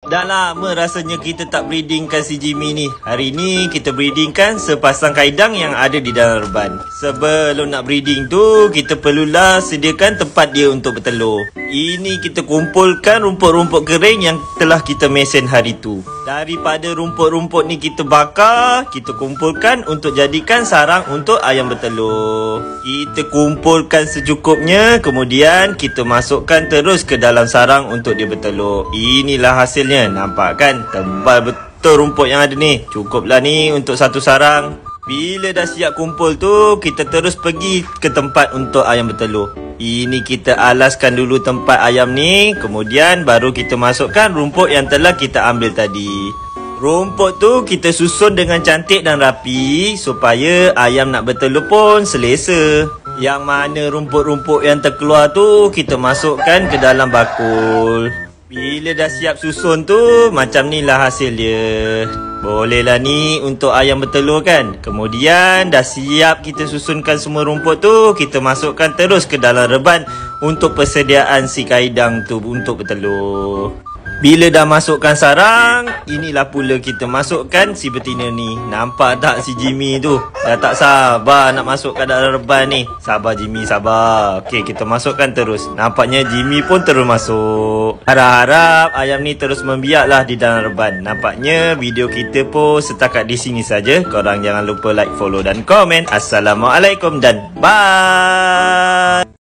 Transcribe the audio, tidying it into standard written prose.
Dah lama rasanya kita tak breedingkan si Jimmy ni. Hari ni kita breedingkan sepasang kaidang yang ada di dalam reban. Sebelum nak breeding tu, kita perlulah sediakan tempat dia untuk bertelur. Ini kita kumpulkan rumput-rumput kering yang telah kita mesen hari tu. Daripada rumput-rumput ni kita bakar, kita kumpulkan untuk jadikan sarang untuk ayam bertelur. Kita kumpulkan secukupnya, kemudian kita masukkan terus ke dalam sarang untuk dia bertelur. Inilah hasilnya, nampak kan? Tebal betul rumput yang ada ni. Cukuplah ni untuk satu sarang. Bila dah siap kumpul tu, kita terus pergi ke tempat untuk ayam bertelur. Ini kita alaskan dulu tempat ayam ni, kemudian baru kita masukkan rumput yang telah kita ambil tadi. Rumput tu kita susun dengan cantik dan rapi supaya ayam nak bertelur pun selesa. Yang mana rumput-rumput yang terkeluar tu kita masukkan ke dalam bakul. Bila dah siap susun tu, macam ni lah hasil dia. Bolehlah ni untuk ayam bertelur kan. Kemudian dah siap kita susunkan semua rumput tu, kita masukkan terus ke dalam reban untuk persediaan si kaidang tu untuk bertelur. Bila dah masukkan sarang, inilah pula kita masukkan si betina ni. Nampak tak si Jimmy tu? Dah tak sabar nak masuk ke dalam reban ni. Sabar Jimmy, sabar. Okey, kita masukkan terus. Nampaknya Jimmy pun terus masuk. Harap-harap ayam ni terus membiaklah di dalam reban. Nampaknya video kita pun setakat di sini saja. Korang jangan lupa like, follow dan komen. Assalamualaikum dan bye.